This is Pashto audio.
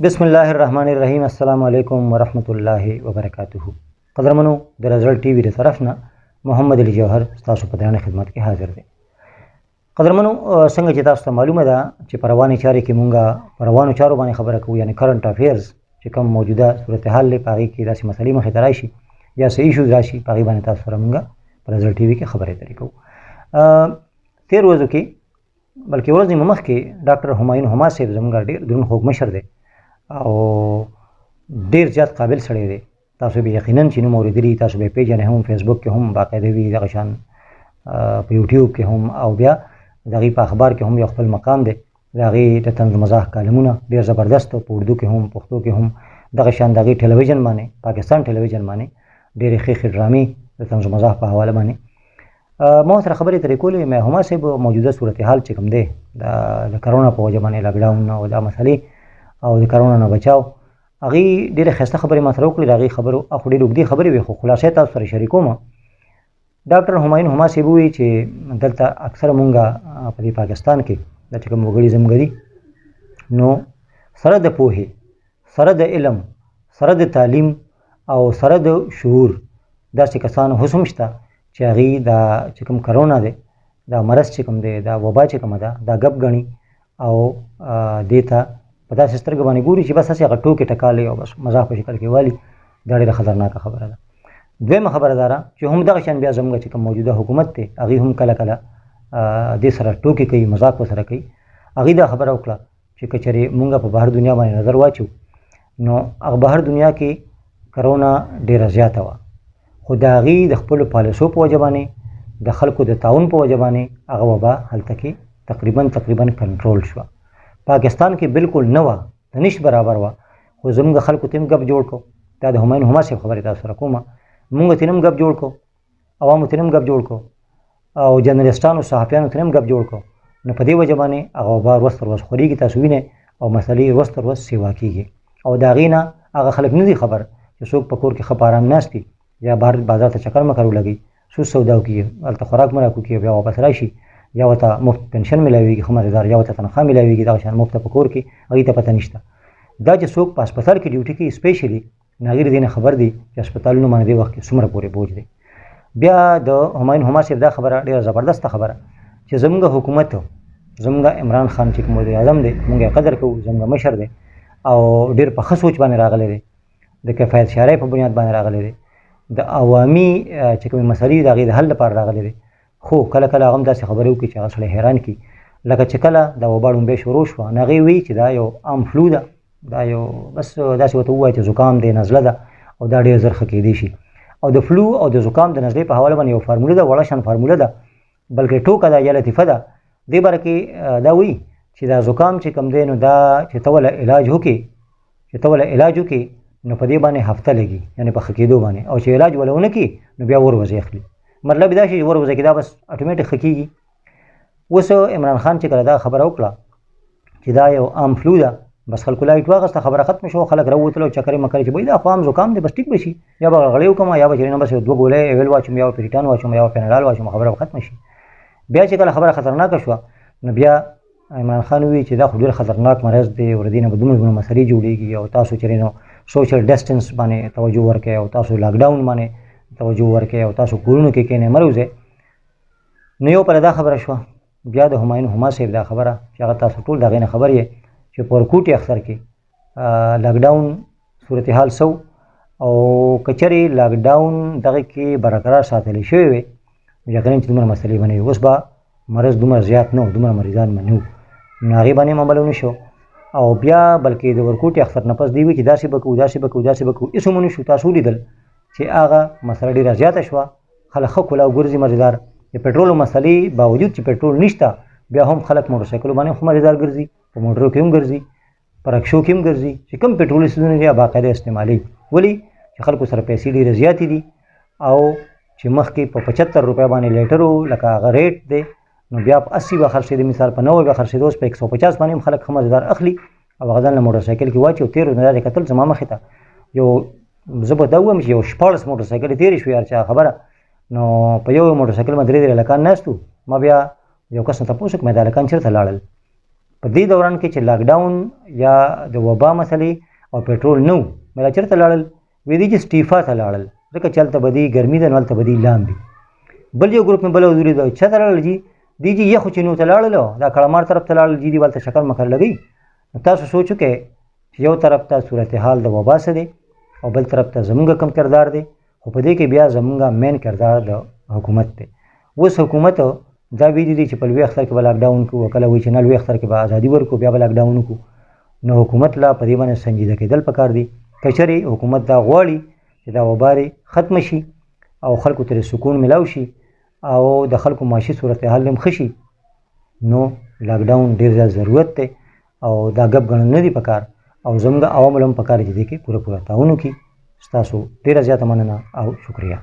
بسم الله الرحمن الرحیم. السلام علیکم ورحمۃ الله وبرکاتہ. قدرمنو د رزلټ ټي وي د طرف نه محمد علي جوهر تاسو په درنه خدمت کې حاضر دی. قدرمنو څنګه چې تاسو ته معلومه ده چې په رواني چارې کې مونږه په روانو چارو باندې خبره کوو، یعنی کرنٹ افیرز چې کوم موجوده صورتحال لري په هغې کې داسې مسلې مخې ته راشي یا څه ایشوز راشي په هغې باندې تاسو سره مونږه په رزلټ ټي وي کې خبرې اترې کوو. تېر ورځو کې بلکې ورځ نیمه مخکې ډاکټر همایون هما صاحب زموږ ډېر دروند خوږ مشر دی او ډېر زیات قابل سړی دی. تاسو به یقینا چې نوم اورېدلي، تاسو به پیژنئ، هم فیسبوک کې هم باقاعده وي دغه شان، په یوټیوب کې هم، او بیا د هغې په اخبار کې هم یو خپل مقام دی. د هغې د طنز مزاح کالمونه ډېر زبردست، په اردو کې هم پښتو کې هم دغه شان د هغې ټلویزیون باندې، پاکستان ټلویزیون باندې ډېرې ښې ښې ډرامې د طنز مزاح په حواله باندې ما سره خبرې ترې کولې. مې هما صاحب موجوده صورتحال چې کوم دی د کرونا په وجه باندې لاکډاون او دا مسلې او د کرونا نه بچاو، هغې ډېرې ښایسته خبرې ما سره وکړې. د هغې خبرو خو ډېرې اوږدې خبرې وې، خو خلاصه تاسو سره شریکوم. ډاکټر همایون هما صاحب ووایي چې دلته اکثره مونږه په دې پاکستان کې دا چې کوم وګړي زموږ دي، نو سره د پوهې، سره د علم، سره د تعلیم او سره د شعور داسې کسان اوس هم شته چې هغې دا چې کوم کرونا دی، دا مرض چې کوم دی، دا وبا چې کومه ده، دا ګپ ګڼي او دې ته په داسې سترګه باندې ګوري چې بس هسې هغه ټوکې ټکالې او بس مزاح په شکل کې والي. دا ډېره خطرناکه خبره ده. دویمه خبره دا ده چې هم دغه شان بیا زموږ چې کوم موجوده حکومت دی، هغې هم کله کله دې سره ټوکې کوي، مذاق ورسره کوي. هغې دا خبره وکړه چې که چېرې مونږ په بهر دنیا باندې نظر واچو، نو هغه بهر دنیا کې کرونا ډېره زیاته وه، خو د هغې د خپلو پالیسو په وجه باندې، د خلکو د تعاون په وجه باندې هغه وبا هلته کې تقریبا کنټرول شوه. پاکستان کې بالکل نه وه، د نشت برابر وه، خو زموږ خلکو ته هم ګپ جوړ کړو. دا د همایون هما صاحب خبرې تاسو سره کومه. مونږ ته هم ګپ جوړ کړو، عوامو ته هم ګپ جوړ کړو، او جرنلسټانو صحافیانو ته هم ګپ جوړ کړو. نو په دې وجه باندې هغه وبا ورځ تر ورځ خورېږي، تاسو وینئ، او مسلې ورځ تر ورځ سیوا کېږي. او د هغې نه هغه خلک نه دي خبر چې څوک په کور کې ښه په ارام ناست دي، یا بهر بازار ته چکر مکر ولګي، سود سودا وکړي، هلته خوراک مراک وکړي، بیا واپس راشي، یا ورته مفت پنشن میلاویږي، ښه مزېدار، یا ورته تنخوا میلاویږي دغه شان مفته په کور کې، هغې ته پته نشته. دا چې څوک په هسپتال کې ډیوټي کوي سپیشلي، نو هغې د دې نه خبر دي چې هسپتالونو باندې دې وخت کې څومره پورې بوج دی. بیا د همایون هما صاحب دا خبره ډېره زبردسته خبره چې زموږ حکومت، زموږ عمران خان چې کوم وزیر اعظم دی، مونږ یې قدر کوو، زموږ مشر دی او ډېر په ښه سوچ باندې راغلی دی، د کفایت شعرۍ په بنیاد باندې راغلی دی، د عوامي چې کومې مسلې د هغې د حل لپاره راغلی دی. خو کله کله هغه هم داسې خبرې وکړي چې هغه سړی حیران کړي. لکه چې کله د وبا ډومبۍ شروع شوه، نو هغې وایي چې دا یو عام فلو ده، دا یو بس داسې ورته ووایه چې زکام دی، نزله ده، او دا ډېر زر ښه کېدی شي. او د فلو او د زکام د نزلې په حواله باندې یو فارموله ده، وړه شان فارموله ده، بلکې ټوکه ده یا لطیفه ده. دې باره کې دا وایي چې دا زکام چې کوم دی، نو دا چې ته وله علاج وکړې، نو په دې باندې هفته لګي، یعنې په ښه کېدو باندې، او چې علاج وله ونه کړي نو بیا ورځې اخلي. مطلب دا شي چې ورځې کې دا بس اټومیټک ښه کېږي. اوس عمران خان چې کله دا خبره وکړه چې دا یو عام فلو ده، بس خلکو لایټ واخیسته، خبره ختمه شوه، خلک راووتل او چکرې مکرې چې بای دا خو عام زکام دی، بس ټیک به شي، یا به غړغړې وکړم، یا به چېرې نه بس یو 2 ګولۍ ایول واچوم، یا به پیریټان واچوم، یا به پیناډال واچوم، خبره به ختمه شي. بیا چې کله خبره خطرناکه شوه، نو بیا عمران خان ووایي چې دا خو ډېر خطرناک مرض دی، ور دې نه به دومره مسلې جوړېږي، او تاسو چېرې نو سوشل ډسټنس باندې توجه ورکړئ، او تاسو لاکډاون باندې توجه ورکړئ، او تاسو کورونو کې کښېنئ، مه روځئ. نو یو پله دا خبره شوه. بیا د همایون هما صاحب دا خبره چې هغه تاسو ټول د هغې نه خبر یې چې په ورکوټي اختر کې لاکډاون صورتحال سو، او که چېرې لاکډاون دغه کې برقرار ساتلی شوی وی، یقینا چې دومره مسلې به نه وي. اوس به مرض دومره زیات نه و، دومره مریضان به نه وو، نو هغې باندې هم عمل ونه شو. او بیا بلکې د ورکوټي اختر نه پس دی وی چې داسې به کوو، داسې به کوو، داسې به کوو، هېڅ هم ونه شو. تاسو ولیدل چې هغه مسله ډېره زیاته شوه، خلک ښه کلاو ګرځي مزېدار. د پټرولو مسلې باوجود چې پټرول نشته، بیا هم خلک موټرسایکلو باندې خو مزېدار ګرځي، په موټرو کې هم ګرځي، په رکشو کې هم ګرځي، چې کوم پټرولي څیزونه دي باقاعده استعمالوي. ولې چې خلکو سره پیسې ډېرې زیاتې دي، او چې مخکې په 75 روپۍ باندې لیټر و، لکه هغه ریټ دی، نو بیا په 80 به خرڅېده، مثال په 90 به خرڅېده، اوس په 150 باندې هم خلک ښه مزېدار اخلي، او هغه ځان له موټرسایکل کې واچي. او تېر ورځ مې دا کتل زما مخې ته یو، زه به دا ووایم چې یو 14 موټرسایکلې تېرې شوې، هر چا خبره. نو په یو موټرسایکل باندې 3 هلکان ناست وو. ما بیا یو کس نه تپوس وکړ، مې دا هلکان چېرته لاړل؟ په دې دوران کې چې لاکډاون یا د وبا مسلې او پټرول نه و، مله چېرته لاړل؟ ویې دي چې سټیفا ته لاړل، ځکه چې هلته به دې ګرمي ده نو هلته به دې لاندې. بل یو ګروپ مې بله ولیده، چا ته لاړل جي؟ دی جي یخو چینو ته لاړل، دا کړمار طرف ته لاړل جي، دي هلته شکل مکر لګوي. نو تاسو سوچ وکئ چې یو طرف ته صورتحال د وبا څه دی او بل طرف ته زمونږ کم کردار دی، خو په دې کې بیا زمونږ مین کردار د حکومت دی. اوس حکومت دا ویلي دي چې په لوی اختر کې به لاکډاون کوو، کله وایي چې نه لوی اختر کې به ازادي ورکړو بیا به لاکډاون وکړو. نو حکومت لا په دې باندې سنجیده کېدل پکار دي. که چېرې حکومت دا غواړي چې دا وبا ختم شي او خلکو ته سکون ملاو شي او د خلکو معاشي صورتحال هم ښه شي، نو لاکډاون ډېر زیات ضرورت دی او دا ګپ ګڼل نه دي پکار او زموږ عوامو هم پکار چې دې کې پوره تعاون وکړي. ستاسو ډېره زیاته مننه او شکریه.